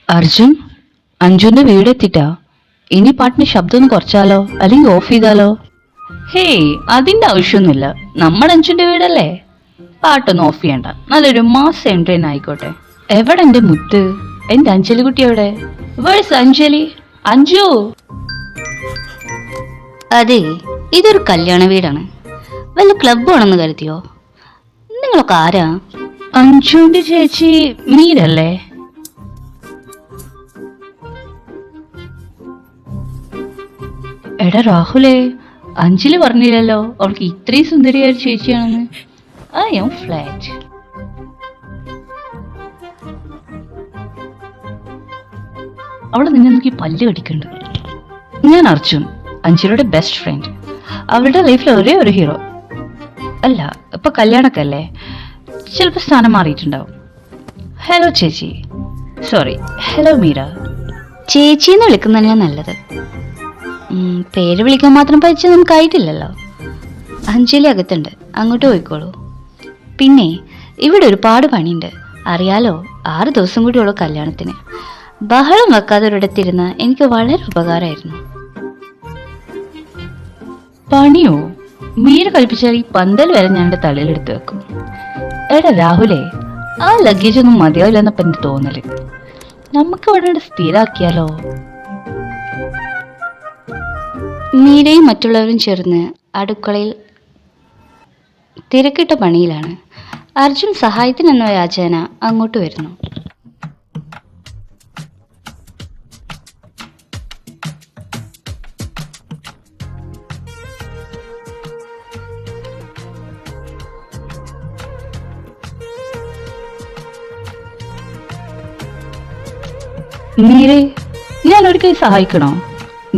അർജുൻ, അഞ്ജുന്റെ വീടെത്തിട്ടാ. ഇനി പാട്ടിന് ശബ്ദം ഒന്ന് കുറച്ചാലോ, അല്ലെങ്കിൽ ഓഫ് ചെയ്താലോ? ഹേയ്, അതിന്റെ ആവശ്യമൊന്നുമില്ല. നമ്മുടെ അഞ്ജുന്റെ വീടല്ലേ. പാട്ടൊന്നും ഓഫ് ചെയ്യണ്ട. നല്ലൊരു മാസ് എൻട്രെയിൻ ആയിക്കോട്ടെ. എവിടെ എന്റെ മുത്ത്? എന്റെ അഞ്ജലി കുട്ടി എവിടെ? വേഴ്സ് അഞ്ജലി? അഞ്ജു. അതെ, ഇതൊരു കല്യാണ വീടാണ്. വല്ല ക്ലബ് ആണെന്ന് കരുതിയോ? നിങ്ങളൊക്കെ ആരാ? അഞ്ജുന്റെ ചേച്ചി മീരല്ലേ? എടാ രാഹുലേ, അഞ്ജലി പറഞ്ഞില്ലല്ലോ അവൾക്ക് ഇത്രയും സുന്ദരിയായ ഒരു ചേച്ചിയാണെന്ന്. I am flat. അവള് നിന്നെ നോക്കി പല്ല് കടിക്കണ്ട്. ഞാൻ അർജുൻ, അഞ്ജലിയുടെ ബെസ്റ്റ് ഫ്രണ്ട്. അവളുടെ ലൈഫിലെ ഒരേ ഒരു ഹീറോ. അല്ല, ഇപ്പൊ കല്യാണൊക്കെ അല്ലേ, ചിലപ്പോ സ്ഥാനം മാറിയിട്ടുണ്ടാവും. ഹലോ ചേച്ചി. Sorry, hello Meera. ചേച്ചിന്ന് വിളിക്കുന്നതല്ല നല്ലത്. പേര് വിളിക്കാൻ മാത്രം പഠിച്ച് നമുക്കായിട്ടില്ലല്ലോ. അഞ്ജലി അകത്തുണ്ട്, അങ്ങോട്ട് പോയിക്കോളൂ. പിന്നെ ഇവിടെ ഒരുപാട് പണിയുണ്ട്, അറിയാലോ. 6 ദിവസം കൂടിയുള്ളൂ കല്യാണത്തിന്. ബഹളം വെക്കാതെ ഒരിടത്തിരുന്ന് എനിക്ക് വളരെ ഉപകാരമായിരുന്നു. പണിയോ? മീര കൽപ്പിച്ചാൽ ഈ പന്തൽ വരെ ഞാൻ എന്റെ തലയിലെടുത്ത് വെക്കും. എടാ രാഹുലേ, ആ ലഗേജ് ഒന്നും മതിയാവില്ലെന്നപ്പോ എന്റെ തോന്നല്. നമുക്ക് ഇവിടെ സ്ഥിരാക്കിയാലോ? മീരയും മറ്റുള്ളവരും ചേർന്ന് അടുക്കളയിൽ തിരക്കിട്ട പണിയിലാണ്. അർജുൻ സഹായത്തിനെന്ന യാചന അങ്ങോട്ട് വരുന്നു. മീരെ, ഞാൻ ഒരിക്കലും സഹായിക്കണോ?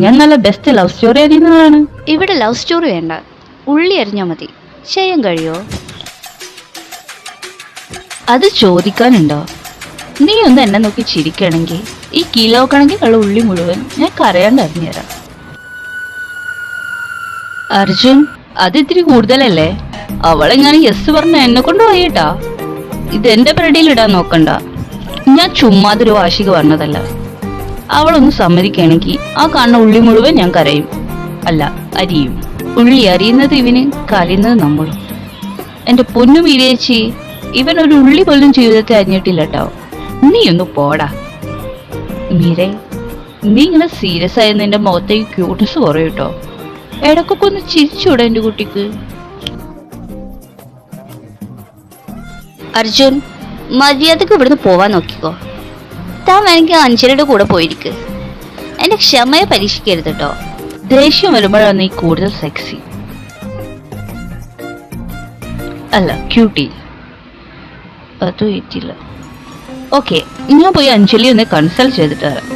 ഞാൻ നല്ല ബെസ്റ്റ് ലവ് സ്റ്റോറി അറിയുന്നതാണ്. ഇവിടെ ലവ് സ്റ്റോറി വേണ്ട, ഉള്ളി അരിഞ്ഞാൽ മതി. ചെയ്യാൻ കഴിയോ? അത് ചോദിക്കാനുണ്ടോ? നീ ഒന്ന് എന്നെ നോക്കി ചിരിക്കണമെങ്കിൽ ഈ കിലോ കണക്കിനുള്ള ഉള്ളി മുഴുവൻ ഞാൻ കരയാണ്ട് അറിഞ്ഞുതരാം. അർജുൻ, അത് ഇത്തിരി കൂടുതലല്ലേ? അവളെങ്ങനെ യെസ് പറഞ്ഞ എന്നെ കൊണ്ട് പോയിട്ടാ. ഇതെന്റെ ബ്രെഡിൽ ഇടാൻ നോക്കണ്ട. ഞാൻ ചുമ്മാതൊരു വാശിക്ക് പറഞ്ഞതല്ല. അവളൊന്ന് സമ്മതിക്കുകയാണെങ്കിൽ ആ കാണുന്ന ഉള്ളി മുഴുവൻ ഞാൻ കരയും, അല്ല അരിയും. ഉള്ളി അറിയുന്നത് ഇവന്, കരയുന്നത് നമ്മളും. എന്റെ പൊന്നു മീരേച്ചി, ഇവൻ ഒരു ഉള്ളി പോലും ജീവിതത്തെ അറിഞ്ഞിട്ടില്ല കേട്ടോ. നീ ഒന്ന് പോടാ. മീരെ, നീ ഇങ്ങനെ സീരിയസ് ആയ നിന്റെ മുഖത്തേക്ക് ക്യൂട്ട്നസ് കുറയും കേട്ടോ. ഇടക്കൊക്കെ ഒന്ന് ചിരിച്ചൂടെ എന്റെ കുട്ടിക്ക്? അർജുൻ, മര്യാദക്ക് ഇവിടുന്ന് പോവാൻ നോക്കിക്കോ. താൻ വേണമെങ്കിൽ അഞ്ജലിയുടെ കൂടെ പോയിരിക്ക്. എന്റെ ക്ഷമയെ പരീക്ഷിക്കരുത് കേട്ടോ. ദേഷ്യം വരുമ്പോഴാണ് നീ കൂടുതൽ സെക്സി, അല്ല ക്യൂട്ടി. അതും ഏറ്റില്ല. ഓക്കെ, ഞാൻ പോയി അഞ്ജലി ഒന്ന് കൺസൾട്ട് ചെയ്തിട്ട് വരാം.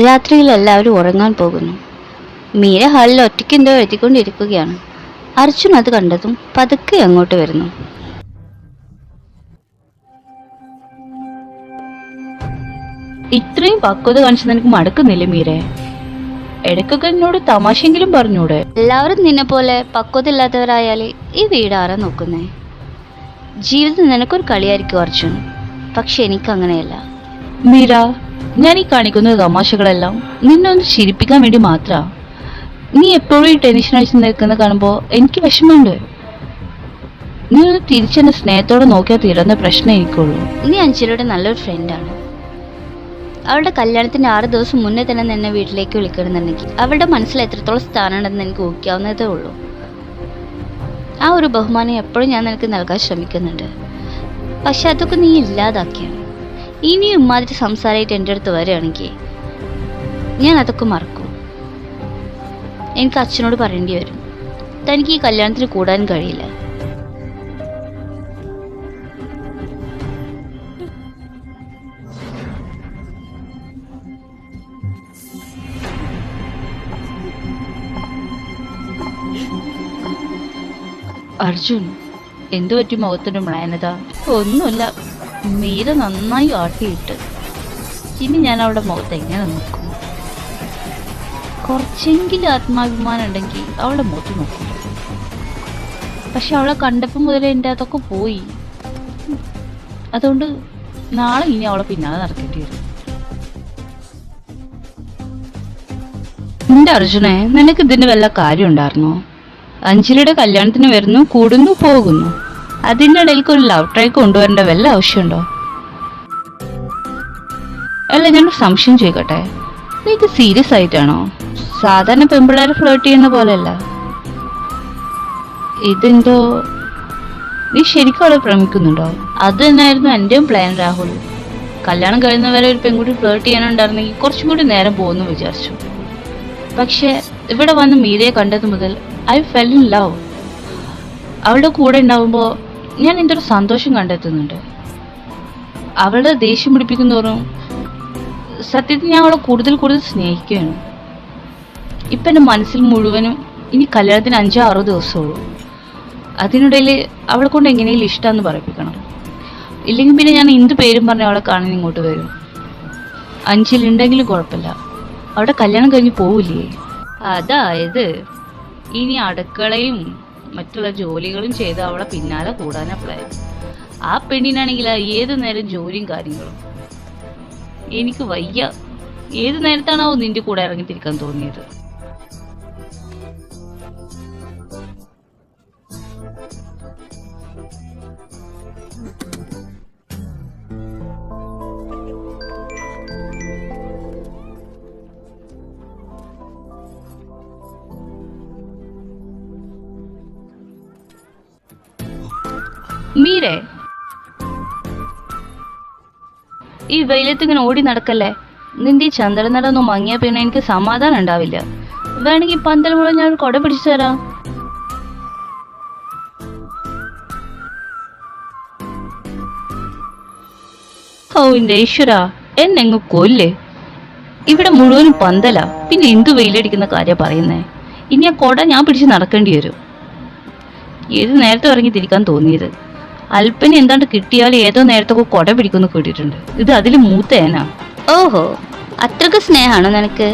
രാത്രിയിൽ എല്ലാവരും ഉറങ്ങാൻ പോകുന്നു. മീര ഹാളിൽ ഒറ്റയ്ക്ക് എന്തോ എഴുതിക്കൊണ്ടിരിക്കുകയാണ്. അർജുൻ അത് കണ്ടതും പതുക്കെ അങ്ങോട്ട് വരുന്നു. ഇത്രയും പക്വത കാണിച്ച് നിനക്ക് മടക്കുന്നില്ലേ മീരെ? ഇടയ്ക്കൊക്കെ എന്നോട് തമാശെങ്കിലും പറഞ്ഞൂടെ? എല്ലാവരും നിന്നെ പോലെ പക്വതയില്ലാത്തവരായാലേ ഈ വീട് ആരാ നോക്കുന്നേ? ജീവിതം നിനക്കൊരു കളിയായിരിക്കും അർജുൻ, പക്ഷെ എനിക്ക് അങ്ങനെയല്ല. മീര, ഞാൻ ഈ കാണിക്കുന്ന തമാശകളെല്ലാം നിന്നെ ഒന്ന് ചിരിപ്പിക്കാൻ വേണ്ടി മാത്ര. നീ എപ്പോഴും ഈ ടെൻഷൻ അടിച്ച് നിൽക്കുന്ന കാണുമ്പോ എനിക്ക് വിഷമമുണ്ട്. നീ ഒന്ന് തിരിച്ചെന്നെ സ്നേഹത്തോടെ നോക്കിയാൽ തീരുന്ന പ്രശ്നം എനിക്കുള്ളൂ. നീ അഞ്ജലിയുടെ നല്ലൊരു ഫ്രണ്ടാണ്. അവളുടെ കല്യാണത്തിന് 6 ദിവസം മുന്നേ തന്നെ നിന്നെ വീട്ടിലേക്ക് വിളിക്കണമെന്നുണ്ടെങ്കിൽ അവളുടെ മനസ്സിൽ എത്രത്തോളം സ്ഥാനമുണ്ടെന്ന് എനിക്ക് ഊഹിക്കാവുന്നതേ ഉള്ളൂ. ആ ഒരു ബഹുമാനം എപ്പോഴും ഞാൻ നിനക്ക് നൽകാൻ ശ്രമിക്കുന്നുണ്ട്. പക്ഷെ അതൊക്കെ നീ ഇല്ലാതാക്കിയാണ്. ഇനിയും ഇമാതിരി സംസാരമായിട്ട് എൻ്റെ അടുത്ത് വരികയാണെങ്കിൽ ഞാൻ അതൊക്കെ മറക്കും. എനിക്ക് അച്ഛനോട് പറയേണ്ടി വരും, തനിക്ക് ഈ കല്യാണത്തിന് കൂടാൻ കഴിയില്ല. അർജുൻ, എന്തു പറ്റി മുഖത്തിന് മ്ലാനത? ഒന്നുമില്ല, മീര നന്നായി ആട്ടിയിട്ട്. ഇനി ഞാൻ അവളുടെ മുഖത്ത് എങ്ങനെ നോക്കും? കുറച്ചെങ്കിലും ആത്മാഭിമാനം ഉണ്ടെങ്കിൽ അവളുടെ മുഖത്ത് നോക്കും. പക്ഷെ അവളെ കണ്ടപ്പോൾ മുതലേ എൻ്റെ അതൊക്കെ പോയി. അതുകൊണ്ട് നാളെ ഇനി അവളെ പിന്നാലെ നടക്കേണ്ടി വരും. നിന്റെ അർജുനെ, നിനക്ക് ഇതിന് വല്ല കാര്യം ഉണ്ടായിരുന്നോ? അഞ്ജലിയുടെ കല്യാണത്തിന് വരുന്നു, കൂടുന്നു, പോകുന്നു. അതിൻ്റെ ഇടയിലേക്ക് ഒരു ലവ് ട്രാക്ക് കൊണ്ടുവരേണ്ട വല്ല ആവശ്യമുണ്ടോ? അല്ല, ഞാനൊരു സംശയം ചോദിക്കട്ടെ, നീ ഇത് സീരിയസ് ആയിട്ടാണോ? സാധാരണ പെൺപിള്ളേരെ ഫ്ലേർട്ട് ചെയ്യുന്ന പോലെയല്ല ഇതെന്തോ. നീ ശരിക്കും അവളെ പ്രേമിക്കുന്നുണ്ടോ? അത് തന്നെയായിരുന്നു എന്റെയും പ്ലാൻ രാഹുൽ. കല്യാണം കഴിയുന്നവരെ ഒരു പെൺകുട്ടി ഫ്ലേർട്ട് ചെയ്യാനുണ്ടായിരുന്നെങ്കിൽ കുറച്ചും കൂടി നേരം പോകുന്നു വിചാരിച്ചു. പക്ഷെ ഇവിടെ വന്ന് മീരയെ കണ്ടത് മുതൽ ഐ ഫെൽ ഇൻ ലവ്. അവളുടെ കൂടെ ഉണ്ടാവുമ്പോൾ ഞാൻ എൻ്റെ ഒരു സന്തോഷം കണ്ടെത്തുന്നുണ്ട്. അവളുടെ ദേഷ്യം പിടിപ്പിക്കുന്നതോറും സത്യത്തിൽ ഞാൻ അവളെ കൂടുതൽ കൂടുതൽ സ്നേഹിക്കുകയാണ്. ഇപ്പം എൻ്റെ മനസ്സിൽ മുഴുവനും ഇനി കല്യാണത്തിന് 5-6 ദിവസമുള്ളൂ. അതിനിടയിൽ അവളെ കൊണ്ട് എങ്ങനെയെങ്കിലും ഇഷ്ടമെന്ന് പറയിപ്പിക്കണം. ഇല്ലെങ്കിൽ പിന്നെ ഞാൻ എന്ത് പേരും പറഞ്ഞ് അവളെ കാണാൻ ഇങ്ങോട്ട് വരും. അഞ്ചിലുണ്ടെങ്കിലും കുഴപ്പമില്ല, അവിടെ കല്യാണം കഴിഞ്ഞ് പോവില്ലേ? അതായത് ഇനി അടുക്കളയും മറ്റുള്ള ജോലികളും ചെയ്ത് അവളെ പിന്നാലെ കൂടാനാ പ്ലാൻ. ആ പെണ്ണിനാണെങ്കിൽ ഏത് നേരം ജോലിയും കാര്യങ്ങളും. എനിക്ക് വയ്യ. ഏത് നേരത്താണോ നിന്റെ കൂടെ ഇറങ്ങിത്തിരിക്കാൻ തോന്നിയത്? മീരേ, ഈ വെയിലത്ത് ഇങ്ങനെ ഓടി നടക്കല്ലേ. നിന്റെ ഈ ചന്ദ്രനടൊന്നും മങ്ങിയ പിന്നെ എനിക്ക് സമാധാനം ഉണ്ടാവില്ല. വേണമെങ്കിൽ പന്തൽ മുള ഞാൻ കൊട പിടിച്ചു തരാം. ഓ എന്റെ ഈശ്വരാ, എന്നെങ്ങ് കൊല്ലേ. ഇവിടെ മുഴുവനും പന്തല, പിന്നെ എന്തു വെയിലടിക്കുന്ന കാര്യം പറയുന്നേ. ഇനി ആ കൊട ഞാൻ പിടിച്ച് നടക്കേണ്ടി വരും. ഏത് നേരത്തെ ഇറങ്ങി തിരിക്കാൻ തോന്നിയത്? അല്പന് എന്താണ്ട് കിട്ടിയാൽ ഏതോ നേരത്തൊക്കെ കൊട പിടിക്കുന്നു കേട്ടിട്ടുണ്ട്. ഇത് അതിൽ മൂത്തേനാ. ഓഹോ, അത്രക്ക് സ്നേഹമാണോ നിനക്ക്?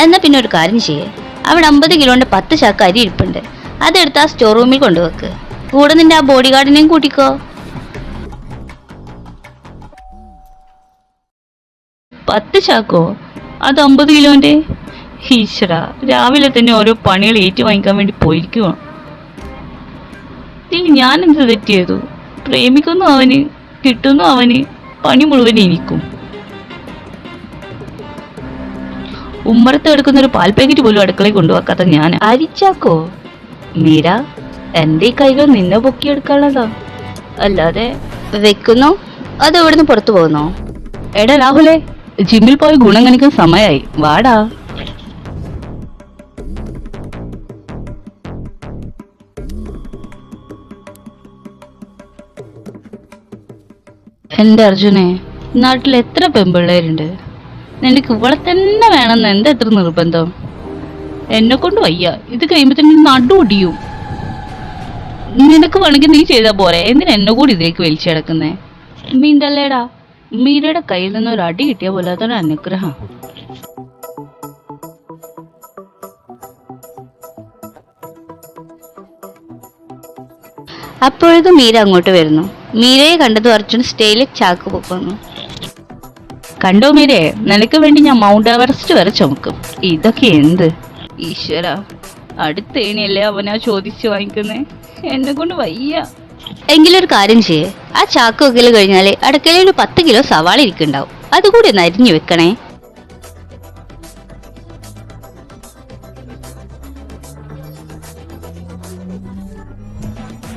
എന്നാ പിന്നെ ഒരു കാര്യം ചെയ്യേ, അവിടെ 50 കിലോന്റെ 10 ചാക്ക് അരി ഇരിപ്പുണ്ട്. അതെടുത്ത് ആ സ്റ്റോർ റൂമിൽ കൊണ്ടുവെക്ക്. കൂടെ നിന്റെ ആ ബോഡി ഗാർഡിനെയും കൂട്ടിക്കോ. 10 ചാക്കോ? അത് 50 കിലോന്റെ? ഈശ്വര, രാവിലെ തന്നെ ഓരോ പണികൾ ഏറ്റു വാങ്ങിക്കാൻ വേണ്ടി പോയിരിക്കുവാ. ഞാൻ എന്ത് തെറ്റ് ചെയ്തു? പ്രേമിക്കുന്നു അവന്, കിട്ടുന്നു അവന്, പണി മുഴുവൻ എനിക്കും. ഉമ്മറത്ത് എടുക്കുന്ന ഒരു പാൽ പാക്കറ്റ് പോലും അടുക്കളയിൽ കൊണ്ടുവെക്കാത്ത ഞാൻ അരിച്ചാക്കോ? മീര, എന്റെ ഈ കൈകൾ നിന്നെ പൊക്കിയെടുക്കാനുള്ളതാ, അല്ലാതെ. വെക്കുന്നോ അത് ഇവിടുന്ന് പുറത്തു പോകുന്നോ? എടാ രാഹുലെ, ജിമ്മിൽ പോയി ഗുണം കാണിക്കാൻ സമയായി, വാടാ. എന്റെ അർജുനെ, നാട്ടിൽ എത്ര പെൺപിള്ളേരുണ്ട്. നിനക്ക് ഇവിടെ തന്നെ വേണമെന്ന് എന്താ എത്ര നിർബന്ധം? എന്നെ കൊണ്ട് വയ്യ. ഇത് കഴിയുമ്പോ തന്നെ നടു ഒടിയും. നിനക്ക് വേണമെങ്കിൽ നീ ചെയ്താ പോരെ, എന്തിനാ എന്നെ കൂടി ഇതിലേക്ക് വലിച്ചടക്കുന്നേ? മീണ്ടല്ലേടാ, മീരയുടെ കയ്യിൽ നിന്ന് ഒരു അടി കിട്ടിയ പോലെ അതൊരു അനുഗ്രഹം. അപ്പോഴേക്കും മീര അങ്ങോട്ട് വരുന്നു. മീരയെ കണ്ടതും അർജുൻ സ്റ്റേയിലെ ചാക്ക് പൊക്കുന്നു. കണ്ടോ മീരേ, നിനക്ക് വേണ്ടി ഞാൻ മൗണ്ട് എവറസ്റ്റ് വരെ ചുമക്കും. ഇതൊക്കെ എന്ത് ഈശ്വര, അടുത്തേണിയല്ലേ അവനാ ചോദിച്ചു വാങ്ങിക്കുന്നേ. എന്നെ കൊണ്ട് വയ്യ. എങ്കിലൊരു കാര്യം ചെയ്യേ, ആ ചാക്ക് വെക്കല് കഴിഞ്ഞാല് അടുക്കളയിൽ ഒരു 10 കിലോ സവാള ഇരിക്കുന്നുണ്ടാവും. അതുകൂടി ഒന്ന് അരിഞ്ഞു വെക്കണേ.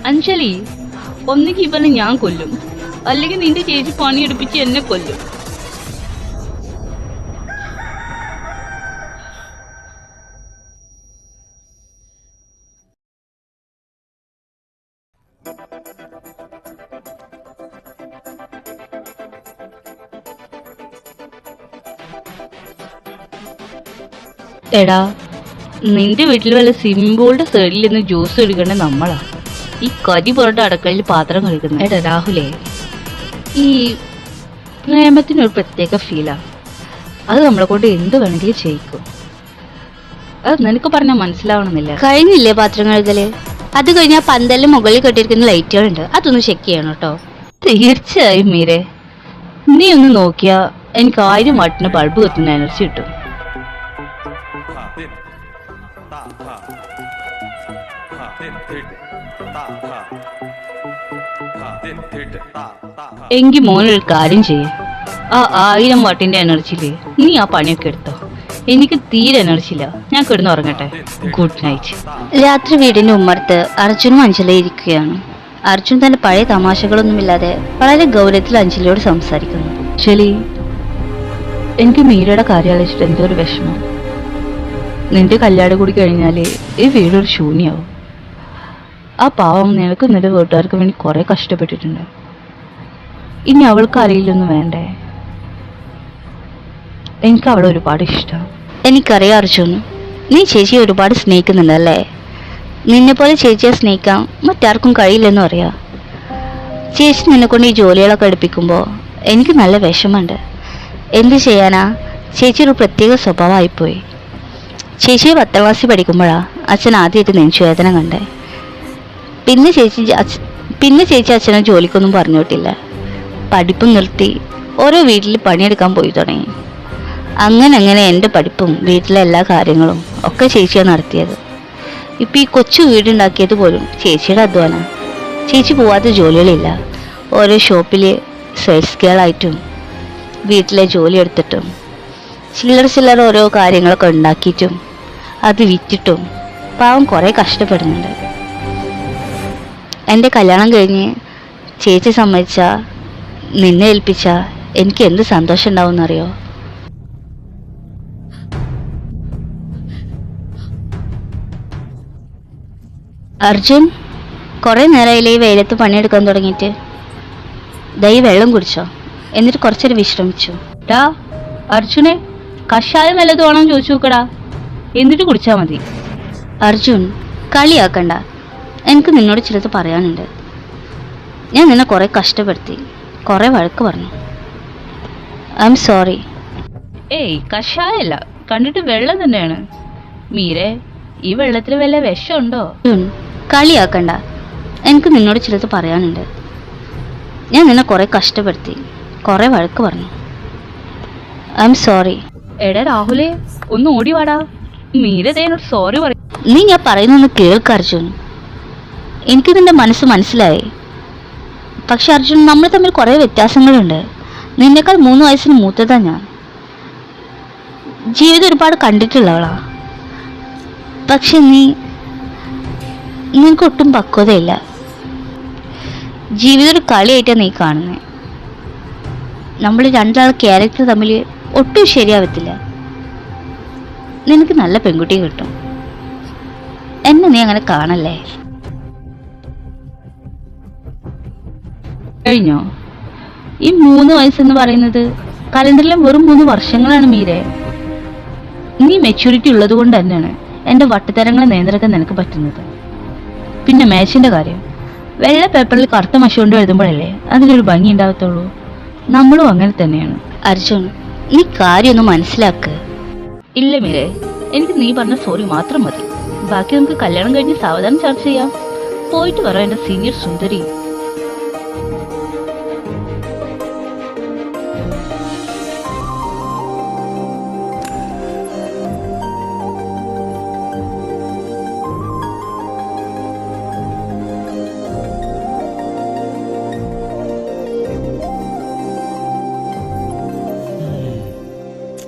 അഞ്ജലി, ഒന്നുകിൽ ഇവനെ ഞാൻ കൊല്ലും, അല്ലെങ്കിൽ നിന്റെ ചേച്ചി പണിയെടുപ്പിച്ച് എന്നെ കൊല്ലും. എടാ, നിന്റെ വീട്ടിൽ വല്ല സ്വിമ്മിംഗ് പൂളിന്റെ സൈഡിൽ നിന്ന് ജ്യൂസ് എടുക്കേണ്ട നമ്മളാ ഈ കരി പുറത്ത് അടുക്കളയിൽ പാത്രം കഴുകുന്നത്. എടാ രാഹുലേ, ഈ പ്രേമത്തിനൊരു പ്രത്യേക ഫീലാ. അത് നമ്മളെ കൊണ്ട് എന്ത് വേണമെങ്കിലും ചെയ്യിക്കും. അത് നിനക്ക് പറഞ്ഞാൽ മനസ്സിലാവണമെന്നില്ല. കഴിഞ്ഞില്ലേ പാത്രം കഴുകല്? അത് കഴിഞ്ഞാൽ പന്തലിന് മുകളിൽ കെട്ടിയിരിക്കുന്ന ലൈറ്റുകളുണ്ട്, അതൊന്ന് ചെക്ക് ചെയ്യണം കേട്ടോ. തീർച്ചയായും മീരെ, നീ ഒന്ന് നോക്കിയാ എനിക്ക് 1000 വാട്ടിന് ബൾബ് കത്തുന്ന എനർജി കിട്ടും. എങ്കിൽ മോനൊരു കാര്യം ചെയ്യ, ആ 1000 വാട്ടിന്റെ എനർജിയില് നീ ആ പണിയൊക്കെ എടുത്തോ. എനിക്ക് തീരെ എനർജി ഇല്ല, ഞാൻ കിടന്ന് ഉറങ്ങട്ടെ. Good night. രാത്രി വീടിന്റെ ഉമ്മറത്ത് അർജുനും അഞ്ജലിയും ഇരിക്കുകയാണ്. അർജുൻ തന്റെ പഴയ തമാശകളൊന്നുമില്ലാതെ വളരെ ഗൗരവത്തിൽ അഞ്ജലിയോട് സംസാരിക്കുന്നു. അഞ്ജലി, എനിക്ക് മീരയുടെ കാര്യം ആലോചിച്ചിട്ട് എന്തോ ഒരു വിഷമം. നിന്റെ കല്യാണം കൂടി കഴിഞ്ഞാല് ഈ വീടൊരു ശൂന്യാവും. ആ പാവം നിനക്ക് നിന്റെ വീട്ടുകാർക്ക് വേണ്ടി കുറെ കഷ്ടപ്പെട്ടിട്ടുണ്ട്. ഇനി അവൾക്ക് അറിയില്ലൊന്നും വേണ്ടേ? എനിക്ക് അവളെ ഒരുപാട് ഇഷ്ടം. എനിക്കറിയാം അർജുൻ, നീ ചേച്ചിയെ ഒരുപാട് സ്നേഹിക്കുന്നുണ്ടല്ലേ. നിന്നെ പോലെ ചേച്ചിയെ സ്നേഹിക്കാൻ മറ്റാർക്കും കഴിയില്ലെന്നും അറിയാം. ചേച്ചി നിന്നെ കൊണ്ട് ഈ ജോലികളൊക്കെ എടുപ്പിക്കുമ്പോൾ എനിക്ക് നല്ല വിഷമമുണ്ട്. എന്ത് ചെയ്യാനാ, ചേച്ചി ഒരു പ്രത്യേക സ്വഭാവമായിപ്പോയി. ചേച്ചിയെ 10ാം ക്ലാസ്സിൽ പഠിക്കുമ്പോഴാണ് അച്ഛൻ ആദ്യമായിട്ട് നെഞ്ചുവേദന കണ്ടേ. പിന്നെ ചേച്ചി അച്ഛനെ ജോലിക്കൊന്നും പറഞ്ഞു വിട്ടില്ല. പഠിപ്പും നിർത്തി ഓരോ വീട്ടിൽ പണിയെടുക്കാൻ പോയി തുടങ്ങി. അങ്ങനെ എൻ്റെ പഠിപ്പും വീട്ടിലെ എല്ലാ കാര്യങ്ങളും ഒക്കെ ചേച്ചിയാണ് നടത്തിയത്. ഇപ്പം ഈ കൊച്ചു വീടുണ്ടാക്കിയത് പോലും ചേച്ചിയുടെ അധ്വാനം. ചേച്ചി പോവാത്ത ജോലികളില്ല. ഓരോ ഷോപ്പിൽ സെയിൽസ് ഗേളായിട്ടും വീട്ടിലെ ജോലി എടുത്തിട്ടും ചില്ലറ ഓരോ കാര്യങ്ങളൊക്കെ ഉണ്ടാക്കിയിട്ടും അത് വിറ്റിട്ടും പാവം കുറേ കഷ്ടപ്പെടുന്നുണ്ട്. എൻ്റെ കല്യാണം കഴിഞ്ഞ് ചേച്ചി സമ്മതിച്ച നിന്നെ ഏൽപ്പിച്ച എനിക്ക് എന്ത് സന്തോഷം ഉണ്ടാവും എന്നറിയോ? അർജുൻ, കുറേ നേരമായില്ലേ ഈ വെയിലത്ത് പണിയെടുക്കാൻ തുടങ്ങിയിട്ട്? ദൈ വെള്ളം കുടിച്ചോ, എന്നിട്ട് കുറച്ചേരം വിശ്രമിച്ചു. ടാ അർജുനെ, കഷായം വല്ലതും വേണം ചോദിച്ചു നോക്കടാ, എന്നിട്ട് കുടിച്ചാ മതി. അർജുൻ, കളിയാക്കണ്ട. എനിക്ക് നിന്നോട് ചിലത് പറയാനുണ്ട്. ഞാൻ നിന്നെ കുറേ കഷ്ടപ്പെടുത്തി, കുറേ വഴക്ക് പറഞ്ഞു. I am sorry. ഏയ് കഷായല്ല, കണ്ടിട്ട് വെള്ളം തന്നെയാണ്. മീരെ, ഈ വെള്ളത്തിൽ വല്ല വിഷമുണ്ടോ? അർജുൻ, കളിയാക്കണ്ട. എനിക്ക് നിന്നോട് ചിലത് പറയാനുണ്ട്. ഞാൻ നിന്നെ കുറേ കഷ്ടപ്പെടുത്തി, കുറേ വഴക്ക് പറഞ്ഞു. I am sorry. എടാ രാഹുലേ, ഒന്ന് ഓടി വാടാ. മീര തേനോട് സോറി പറ. നീ ഞാൻ പറയുന്നൊന്ന് കേൾക്ക് അർജുൻ. എനിക്ക് നിന്റെ മനസ്സ് മനസ്സിലായി. പക്ഷെ അർജുൻ, നമ്മൾ തമ്മിൽ കുറേ വ്യത്യാസങ്ങളുണ്ട്. നിന്നേക്കാൾ 3 വയസ്സിന് മൂത്തതാ ഞാൻ. ജീവിതം ഒരുപാട് കണ്ടിട്ടുള്ളവളാ. പക്ഷെ നിനക്ക് ഒട്ടും പക്വതയില്ല. ജീവിതം ഒരു കളിയായിട്ടാണ് നീ കാണുന്നത്. നമ്മൾ രണ്ടാളെ ക്യാരക്ടർ തമ്മിൽ ഒട്ടും ശരിയാവത്തില്ല. നിനക്ക് നല്ല പെൺകുട്ടി കിട്ടും. എന്നെ നീ അങ്ങനെ കാണല്ലേ. കഴിഞ്ഞോ? ഈ 3 വയസ്സെന്ന് പറയുന്നത് കലണ്ടറിലെ വെറും 3 വർഷങ്ങളാണ് മീരെ. നീ മെച്യൂരിറ്റി ഉള്ളത് കൊണ്ട് തന്നെയാണ് എൻ്റെ വട്ടത്തരങ്ങളെ നിയന്ത്രിക്കാൻ നിനക്ക് പറ്റുന്നത്. പിന്നെ മാച്ചിന്റെ കാര്യം, വെള്ള പേപ്പറിൽ കറുത്ത മഷി കൊണ്ട് എഴുതുമ്പോഴല്ലേ അതിനൊരു ഭംഗി ഉണ്ടാകത്തുള്ളൂ. നമ്മളും അങ്ങനെ തന്നെയാണ്. അർജുൻ, നീ കാര്യമൊന്ന് മനസ്സിലാക്ക്. ഇല്ല മീരെ, എനിക്ക് നീ പറഞ്ഞ സോറി മാത്രം മതി. ബാക്കി നമുക്ക് കല്യാണം കഴിഞ്ഞ് സാവധാനം ചർച്ച ചെയ്യാം. പോയിട്ട് വരാം എൻ്റെ സീനിയർ സുന്ദരി.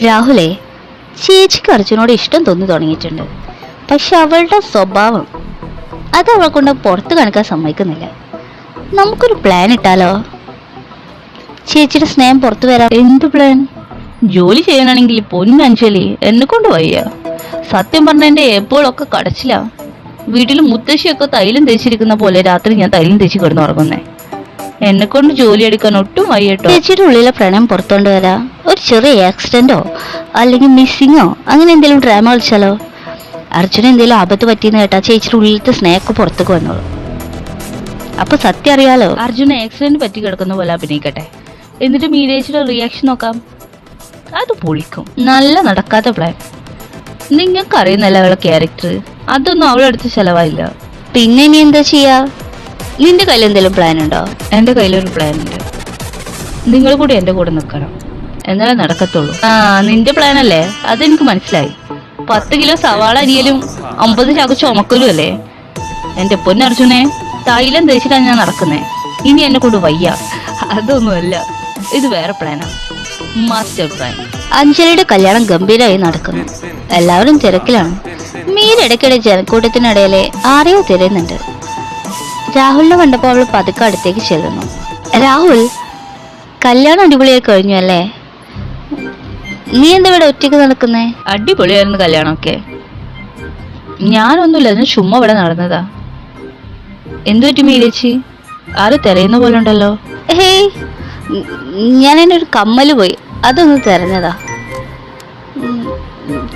രാഹുലേ, ചേച്ചിക്ക് അർജുനോട് ഇഷ്ടം തോന്നി തുടങ്ങിയിട്ടുണ്ട്. പക്ഷെ അവളുടെ സ്വഭാവം അത് അവളെ കൊണ്ട് പുറത്ത് കാണിക്കാൻ സമ്മതിക്കുന്നില്ല. നമുക്കൊരു പ്ലാൻ ഇട്ടാലോ? ചേച്ചിയുടെ സ്നേഹം പുറത്തു വരാം. എന്ത് പ്ലാൻ? ജോലി ചെയ്യണമെങ്കിൽ പൊന്നഞ്ജലി എന്നെ കൊണ്ട് വയ്യ. സത്യം പറഞ്ഞ എൻ്റെ എപ്പോഴൊക്കെ കടച്ചില്ല. വീട്ടിൽ മുത്തശ്ശിയൊക്കെ തൈലം തേച്ചിരിക്കുന്ന പോലെ രാത്രി ഞാൻ തൈലം തേച്ച് കിടന്നുറങ്ങുന്നേ. എന്നെ കൊണ്ട് ജോലി എടുക്കാൻ ഒട്ടും വയ്യട്ടോ. ചേച്ചിയുടെ ഉള്ളിലെ പ്രണയം പുറത്തോണ്ട് വരാം. ഒരു ചെറിയ ആക്സിഡന്റോ അല്ലെങ്കിൽ മിസ്സിങ്ങോ അങ്ങനെ എന്തെങ്കിലും ഡ്രാമ കളിച്ചാലോ? അർജുന എന്തെങ്കിലും ആപത്ത് പറ്റിയെന്ന് കേട്ടാ ചേച്ചിയുടെ ഉള്ളിലത്തെ സ്നേഹമൊക്കെ പുറത്തേക്ക് വന്നോളൂ. അപ്പൊ സത്യം അറിയാലോ. അർജുന ആക്സിഡന്റ് പറ്റി കിടക്കുന്ന പോലെ അഭിനയിക്കട്ടെ, എന്നിട്ട് മീരേച്ചിയുടെ റിയാക്ഷൻ നോക്കാം. അത് പൊളിക്കും. നല്ല നടക്കാത്ത പ്ലാൻ. നിങ്ങൾക്ക് അറിയുന്നല്ല അവളെ ക്യാരക്ടർ. അതൊന്നും അവളെടുത്ത് ചെലവായില്ല. പിന്നെ ഇനി എന്താ ചെയ്യാ? നിന്റെ കയ്യിൽ എന്തെങ്കിലും പ്ലാൻ ഉണ്ടോ? എന്റെ കയ്യിലൊരു പ്ലാൻ ഉണ്ട്. നിങ്ങൾ കൂടി എന്റെ കൂടെ നിൽക്കണം, എന്നാലേ നടക്കത്തുള്ളൂ. ആ, നിന്റെ പ്ലാൻ അല്ലേ, അതെനിക്ക് മനസ്സിലായി. 10 കിലോ സവാള അരിയലും 50 ചാക്ക് ചുമക്കലും അല്ലേ? എന്റെ പൊന്നർജുനെ, തൈലം തേച്ചിട്ടാണ് ഞാൻ നടക്കുന്നേ. ഇനി എന്നെ കൊണ്ട് വയ്യ. അതൊന്നുമല്ല, ഇത് വേറെ പ്ലാനാ, മാസ്റ്റർ പ്ലാൻ. അഞ്ജലിയുടെ കല്യാണം ഗംഭീരമായി നടക്കുന്നു. എല്ലാവരും തിരക്കിലാണ്. മീര ഇടയ്ക്കിടെ ജനക്കൂട്ടത്തിനിടയിലെ ആരെയോ തിരയുന്നുണ്ട്. രാഹുലിനെ കണ്ടപ്പോൾ അവൾ പതുക്കെ അടുത്തേക്ക് ചെല്ലുന്നു. രാഹുൽ, കല്യാണം അടിപൊളിയായി കഴിഞ്ഞു അല്ലേ? നീ എന്താ ഇവിടെ ഒറ്റയ്ക്ക് നടക്കുന്നേ? അടിപൊളിയായിരുന്നു കല്യാണമൊക്കെ. ഞാനൊന്നുമില്ല, ഞാൻ ചുമ്മാ ഇവിടെ നടന്നതാ. എന്തു പറ്റി മീരച്ചി? ആരും തിരയുന്ന പോലെ ഉണ്ടല്ലോ. ഹേയ്, ഞാൻ എൻ്റെ ഒരു കമ്മല് പോയി, അതൊന്ന് തിരഞ്ഞതാ.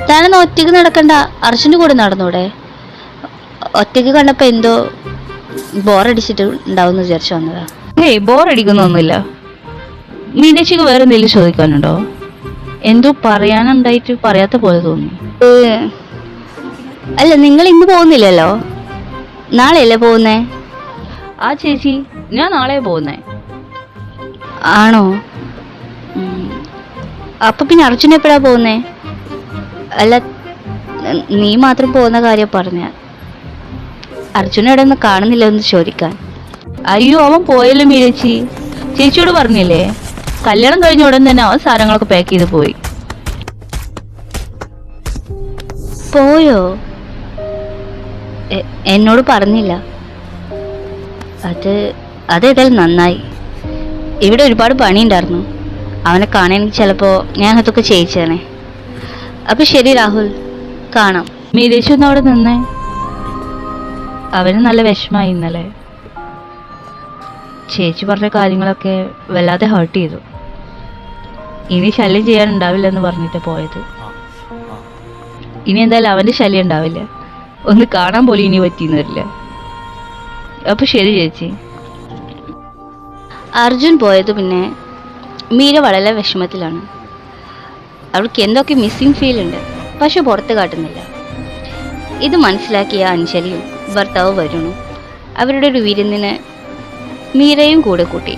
താനൊന്ന് ഒറ്റയ്ക്ക് നടക്കണ്ട, അർജുൻ്റെ കൂടെ നടന്നൂടെ? ഒറ്റയ്ക്ക് കണ്ടപ്പോൾ എന്തോ ബോറടിച്ചിട്ട് ഉണ്ടാവും വിചാരിച്ചു വന്നതാ. ഏയ്, ബോറടിക്കുന്നൊന്നുമില്ല. മീനച്ചിക്ക് വേറെ എന്തെങ്കിലും ചോദിക്കാനുണ്ടോ? എന്തോ പറയാനുണ്ടായിട്ട് പറയാത്ത പോലെ തോന്നി. അല്ല, നിങ്ങൾ ഇന്ന് പോകുന്നില്ലല്ലോ, നാളെയല്ലേ പോകുന്നേ? ആ ചേച്ചി, ഞാൻ നാളെ പോകുന്നേ. ആണോ? അപ്പൊ പിന്നെ അർജുൻ എപ്പോഴാ പോകുന്നേ? അല്ല, നീ മാത്രം പോകുന്ന കാര്യം പറഞ്ഞ. അർജുന ഇവിടെ ഒന്നും കാണുന്നില്ല എന്ന് ചോദിക്കാൻ. അയ്യോ, അവൻ പോയല്ലോ മീരച്ചി. ചേച്ചിയോട് പറഞ്ഞില്ലേ, കല്യാണം കഴിഞ്ഞ ഉടൻ തന്നെ അവൻ സാധനങ്ങളൊക്കെ പാക്ക് ചെയ്ത് പോയി. പോയോ? എന്നോട് പറഞ്ഞില്ല. അതേതായാലും നന്നായി. ഇവിടെ ഒരുപാട് പണിയുണ്ടായിരുന്നു. അവനെ കാണാൻ ചിലപ്പോ ഞാൻ അതൊക്കെ ചെയ്യിച്ചേനെ. അപ്പൊ ശരി രാഹുൽ, കാണാം. മീരേച്ചി ഒന്ന് അവിടെ നിന്നേ. അവന് നല്ല വിഷമായി ഇന്നലെ. ചേച്ചി പറഞ്ഞ കാര്യങ്ങളൊക്കെ വല്ലാതെ ഹേർട്ട് ചെയ്തു. ഇനി ശല്യം ചെയ്യാനുണ്ടാവില്ലെന്ന് പറഞ്ഞിട്ട് പോയത്. ഇനി എന്തായാലും അവന്റെ ശല്യം ഉണ്ടാവില്ല. ഒന്ന് കാണാൻ പോലും ഇനി പറ്റിയെന്ന് വരില്ല. അപ്പൊ ശരി ചേച്ചി. അർജുൻ പോയത് പിന്നെ മീര വളരെ വിഷമത്തിലാണ്. അവൾക്ക് എന്തൊക്കെ മിസ്സിംഗ് ഫീൽ ഉണ്ട്, പക്ഷെ പുറത്ത് കാട്ടുന്നില്ല. ഇത് മനസ്സിലാക്കിയ അഞ്ജലിയും ഭർത്താവ് വരുണും അവരുടെ ഒരു വിരുന്നിന് മീരയും കൂടെ കൂട്ടി.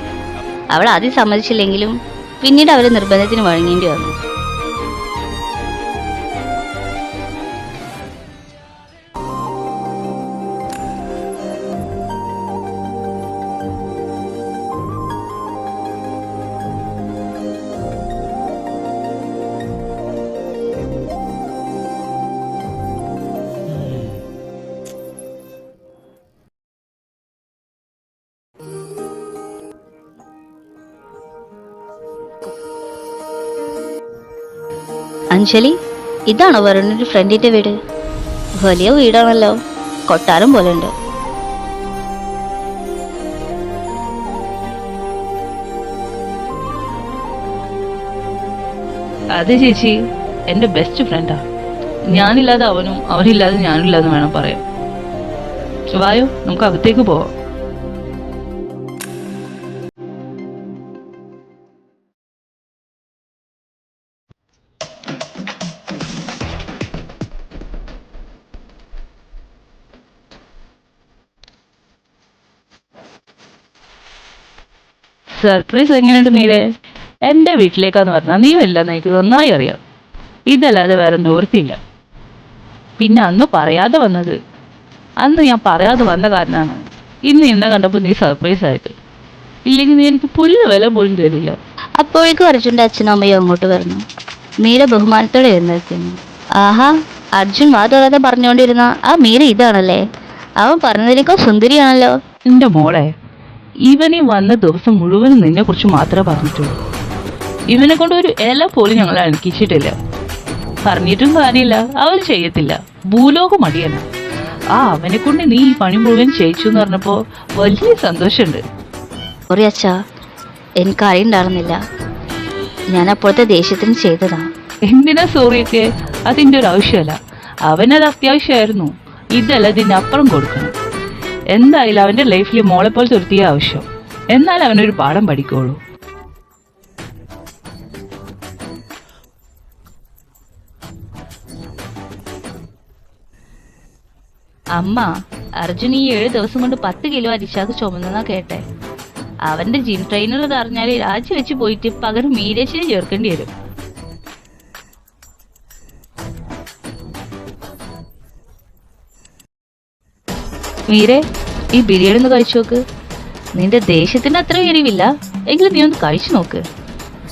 അവൾ ആദ്യം സമ്മതിച്ചില്ലെങ്കിലും പിന്നീട് അവരെ നിർബന്ധത്തിന് വഴങ്ങേണ്ടി വന്നു. അഞ്ജലി, ഇതാണോ വരുണൊരു ഫ്രണ്ടിന്റെ വീട്? വലിയ വീടാണല്ലോ, കൊട്ടാരം പോലെ ഉണ്ട്. അതെ ചേച്ചി, എന്റെ ബെസ്റ്റ് ഫ്രണ്ടാ. ഞാനില്ലാതെ അവനും അവനില്ലാതെ ഞാനില്ലാതെ വേണം പറയാം. വായോ, നമുക്ക് അകത്തേക്ക് പോവാം. സർപ്രൈസ് എങ്ങനെയുണ്ട് മീരെ? എന്റെ വീട്ടിലേക്കാന്ന് പറഞ്ഞാൽ നീ വല്ലെന്ന് എനിക്ക് നന്നായി അറിയാം. ഇതല്ലാതെ വേറെ നിവൃത്തിയില്ല. പിന്നെ അന്ന് പറയാതെ വന്നത്, അന്ന് ഞാൻ പറയാതെ വന്ന കാരണമാണ് ഇന്ന് എന്നെ കണ്ടപ്പോൾ നീ സർപ്രൈസ് ആയിട്ട്. ഇല്ലെങ്കിൽ നീ എനിക്ക് പുല്ല് വില പോലും തരില്ല. അപ്പോഴേക്കും അർജുൻ്റെ അച്ഛനും അമ്മയും അങ്ങോട്ട് വരുന്നു. മീര ബഹുമാനത്തോടെ എഴുന്നേൽക്കുന്നു. ആഹാ, അർജുൻ വാതോരാതെ പറഞ്ഞുകൊണ്ടിരുന്ന ആ മീര ഇതാണല്ലേ? അവൻ പറഞ്ഞതിനേക്കാൾ സുന്ദരിയാണല്ലോ. എന്റെ മോളെ, ഇവനെ വന്ന ദിവസം മുഴുവനും നിന്നെ കുറിച്ച് മാത്രമേ പറഞ്ഞിട്ടുള്ളൂ. ഇവനെ കൊണ്ട് ഒരു ഇല പോലും ഞങ്ങൾ അനക്കിച്ചിട്ടില്ല. പറഞ്ഞിട്ടും കാര്യമില്ല, അവൻ ചെയ്യത്തില്ല. ഭൂലോക മടിയനാ. അവനെ കൊണ്ട് നീ ഈ പണി മുഴുവൻ ചെയ്യിച്ചു എന്ന് പറഞ്ഞപ്പോ വലിയ സന്തോഷമുണ്ട്. സോറി അച്ഛാ, എനിക്ക് അറിയണ്ടായിരുന്നില്ല. ഞാൻ അപ്പോഴത്തെ ദേഷ്യത്തിന് ചെയ്തതാ. എന്തിനാ സോറിയൊക്കെ? അതിന്റെ ഒരു ആവശ്യമല്ല. അവനത് അത്യാവശ്യമായിരുന്നു. ഇതല്ല, ഇതിനപ്പുറം കൊടുക്കണം. എന്തായാലും അവന്റെ ലൈഫിൽ മോളെ പോലെ തുരുത്തിയ ആവശ്യം. എന്നാൽ അവനൊരു പാഠം പഠിക്കുള്ളൂ. അമ്മ, അർജുൻ ഈ 7 ദിവസം കൊണ്ട് 10 കിലോ അരിശാക്ക് ചുമന്നാ കേട്ടെ. അവന്റെ ജിം ട്രെയിനർ എന്ന് അറിഞ്ഞാല് രാജിവെച്ച് പോയിട്ട് പകരം മീരേശിനെ ചേർക്കേണ്ടി വരും. മീരെ, ഈ ബിരിയാണി ഒന്ന് കഴിച്ചു നോക്ക്. നിന്റെ ദേഷ്യത്തിന് അത്ര എരിവില്ല, എങ്കിലും നീ ഒന്ന് കഴിച്ചു നോക്ക്.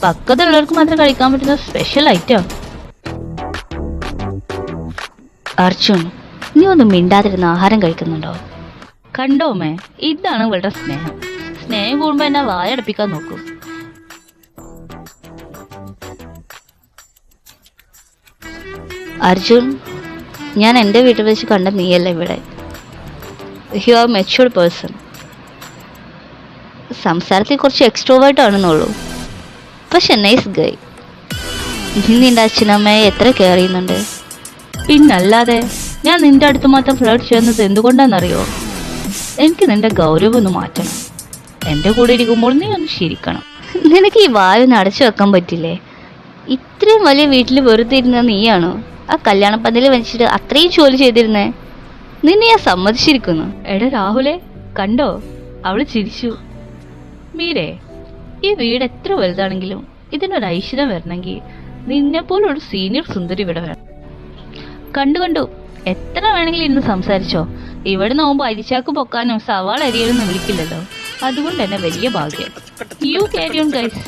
പക്കത്തുള്ളവർക്ക് മാത്രം കഴിക്കാൻ പറ്റുന്ന സ്പെഷ്യൽ ഐറ്റം. അർജുൻ, നീ ഒന്നും മിണ്ടാതിരുന്ന ആഹാരം കഴിക്കുന്നുണ്ടോ? കണ്ടോമേ, ഇതാണ് ഇവളുടെ സ്നേഹം. സ്നേഹം കൂടുമ്പോ എന്നെ വായടപ്പിക്കാൻ നോക്കും. അർജുൻ, ഞാൻ എൻ്റെ വീട്ടിൽ വെച്ച് കണ്ട നീയല്ല ഇവിടെ. You are matured person. സംസാരത്തിൽ കുറച്ച് എക്സ്ട്രോവേർട്ട് ആണെന്നുള്ളൂ, പക്ഷെ നൈസ് ഗൈ. നീ നിന്റെ അച്ഛനമ്മയെ എത്ര കെയർ ചെയ്യുന്നുണ്ട്? പിന്നല്ലാതെ, ഞാൻ നിന്റെ അടുത്ത് മാത്രം ഫ്ലർട്ട് ചെയ്യുന്നത് എന്തുകൊണ്ടാണെന്നറിയോ? എനിക്ക് നിന്റെ ഗൗരവം ഒന്ന് മാറ്റണം. എന്റെ കൂടെ ഇരിക്കുമ്പോൾ നീ ഒന്ന് ശരിക്കണം. നിനക്ക് ഈ വായൊന്ന് അടച്ചു വെക്കാൻ പറ്റില്ലേ? ഇത്രയും വലിയ വീട്ടിൽ വെറുതെ ഇരുന്ന നീയാണോ ആ കല്യാണ പന്തലിൽ വെച്ചിട്ട് അത്രയും ജോലി ചെയ്തിരുന്നേ? നിന്നെ ഞാൻ സമ്മതിച്ചിരിക്കുന്നു. എടാ രാഹുലെ, കണ്ടോ, അവള് ചിരിച്ചു. മീരെ, ഈ വീട് എത്ര വലുതാണെങ്കിലും ഇതിനൊരു ഐശ്വര്യം വരണമെങ്കിൽ നിന്നെ പോലെ ഒരു സീനിയർ സുന്ദരി ഇവിടെ വേണം. കണ്ടു, എത്ര വേണമെങ്കിലും ഇന്ന് സംസാരിച്ചോ. ഇവിടെ നോമ്പ് അരിച്ചാക്ക് പൊക്കാനോ സവാള അരിയാനൊന്നും വിളിക്കില്ലല്ലോ. അതുകൊണ്ട് തന്നെ വലിയ ഭാഗ്യം. You carry on guys.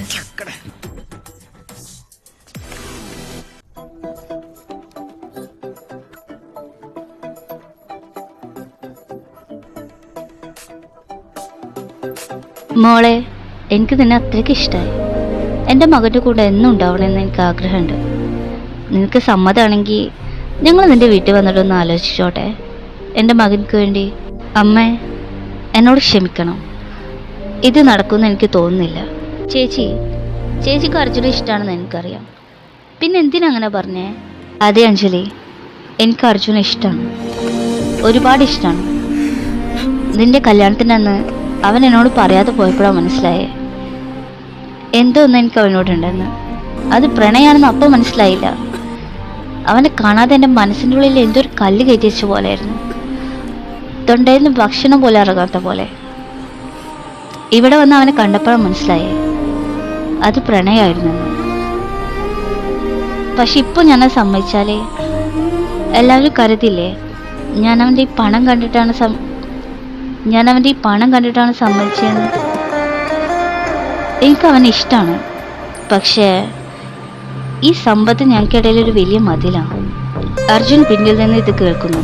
മോളെ, എനിക്ക് നിന്നെ അത്രയ്ക്ക് ഇഷ്ടമായി. എൻ്റെ മകൻ്റെ കൂടെ എന്നും ഉണ്ടാവണമെന്ന് എനിക്ക് ആഗ്രഹമുണ്ട്. നിനക്ക് സമ്മതമാണെങ്കിൽ ഞങ്ങൾ നിൻ്റെ വീട്ടിൽ വന്നിട്ടൊന്ന് ആലോചിച്ചോട്ടെ, എൻ്റെ മകൻക്ക് വേണ്ടി. അമ്മേ, എന്നോട് ക്ഷമിക്കണം, ഇത് നടക്കുമെന്ന് എനിക്ക് തോന്നുന്നില്ല. ചേച്ചിക്ക് അർജുന ഇഷ്ടമാണെന്ന് എനിക്കറിയാം, പിന്നെ എന്തിനാ അങ്ങനെ പറഞ്ഞേ? അതെ അഞ്ജലി, എനിക്ക് അർജുന ഇഷ്ടമാണ്, ഒരുപാട് ഇഷ്ടമാണ്. നിൻ്റെ കല്യാണത്തിനന്ന് അവൻ എന്നോട് പറയാതെ പോയപ്പോഴാണ് മനസ്സിലായേ എന്തോ ഒന്ന് എനിക്ക് അവനോടുണ്ടെന്ന്. അത് പ്രണയാണെന്ന് അപ്പം മനസ്സിലായില്ല. അവനെ കാണാതെ എൻ്റെ മനസ്സിൻ്റെ ഉള്ളിൽ എന്തോ ഒരു കല്ല് കയറ്റി വെച്ച പോലെയായിരുന്നു. തൊണ്ടയിൽ നിന്ന് ഭക്ഷണം പോലെ ഇറങ്ങാത്ത പോലെ. ഇവിടെ വന്ന് അവനെ കണ്ടപ്പോഴാണ് മനസ്സിലായേ അത് പ്രണയമായിരുന്നെന്ന്. പക്ഷെ ഇപ്പോൾ ഞാനത് സമ്മതിച്ചാലേ എല്ലാവരും കരുതില്ലേ ഞാൻ അവൻ്റെ ഈ പണം കണ്ടിട്ടാണ് സമ്മതിച്ചതെന്ന്. എനിക്ക് അവനെ ഇഷ്ടമാണ്, പക്ഷേ ഈ സമ്പത്ത് ഞങ്ങൾക്കിടയിൽ ഒരു വലിയ മതിലാണ്. അർജുൻ പിന്നിൽ നിന്ന് ഇത് കേൾക്കുന്നു.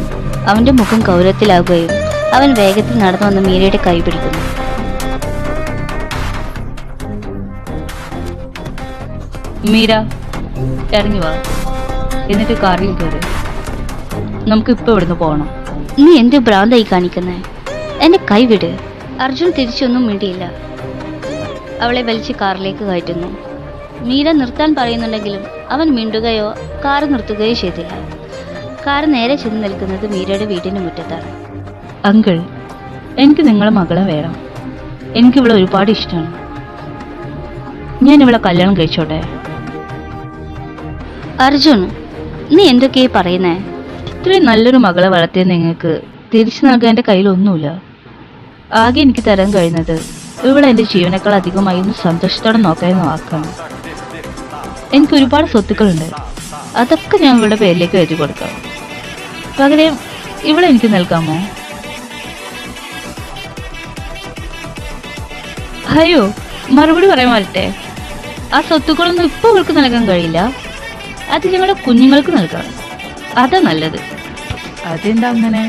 അവൻ്റെ മുഖം ഗൗരവത്തിലാവുകയും അവൻ വേഗത്തിൽ നടന്നു വന്ന് മീരയുടെ കൈ പിടിക്കുന്നു. മീര, ഇറങ്ങി വാ, എന്നിട്ട് കാറിൽ കയറി. നമുക്ക് ഇപ്പൊ ഇവിടുന്ന് പോകണം. നീ എന്ത് ഭ്രാന്തായി കാണിക്കുന്നേ? എന്നെ കൈവിട്. അർജുൻ തിരിച്ചൊന്നും മിണ്ടിയില്ല. അവളെ വലിച്ച് കാറിലേക്ക് കയറ്റുന്നു. മീര നിർത്താൻ പറയുന്നുണ്ടെങ്കിലും അവൻ മിണ്ടുകയോ കാറ് നിർത്തുകയോ ചെയ്തില്ല. കാറ് നേരെ ചെന്ന് നിൽക്കുന്നത് മീരയുടെ വീടിന് മുറ്റത്താണ്. അങ്കിൾ, എനിക്ക് നിങ്ങളെ മകളെ വേണം. എനിക്കിവിടെ ഒരുപാട് ഇഷ്ടമാണ്. ഞാൻ ഇവിടെ കല്യാണം കഴിച്ചോട്ടെ. അർജുൻ, നീ എന്തൊക്കെയാ പറയുന്നേ? ഇത്രയും നല്ലൊരു മകളെ വളർത്തിയ നിങ്ങൾക്ക് തിരിച്ചു നൽകാൻ എൻ്റെ കയ്യിലൊന്നുമില്ല. ആകെ എനിക്ക് തരാൻ കഴിയുന്നത് ഇവിടെ എൻ്റെ ജീവനേക്കാൾ അധികമായി ഒന്ന് സന്തോഷത്തോടെ നോക്കാമെന്ന വാക്കാണ്. എനിക്ക് ഒരുപാട് സ്വത്തുക്കളുണ്ട്, അതൊക്കെ ഞാൻ ഇവിടെ പേരിലേക്ക് എഴുതി കൊടുക്കാം. പകരം ഇവിടെ എനിക്ക് നൽകാമോ? അയ്യോ, മറുപടി പറയാൻ വരട്ടെ. ആ സ്വത്തുക്കളൊന്നും ഇപ്പൊ അവൾക്ക് നൽകാൻ കഴിയില്ല. അത് ഞങ്ങളുടെ കുഞ്ഞുങ്ങൾക്ക് നൽകാം, അതാ നല്ലത്. അതെന്താ അങ്ങനെ?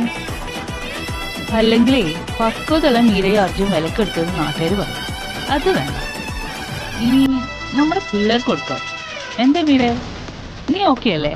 അല്ലെങ്കിലേ പക്വതയുള്ള മീരയെ അർജുൻ വിലക്കെടുത്തത് നാട്ടുകാർ പറഞ്ഞു. അത് വേണ്ട, ഇനി നമ്മുടെ പിള്ളേർക്ക് കൊടുക്കാം. എന്താ മീര, നീ ഓക്കെ അല്ലേ?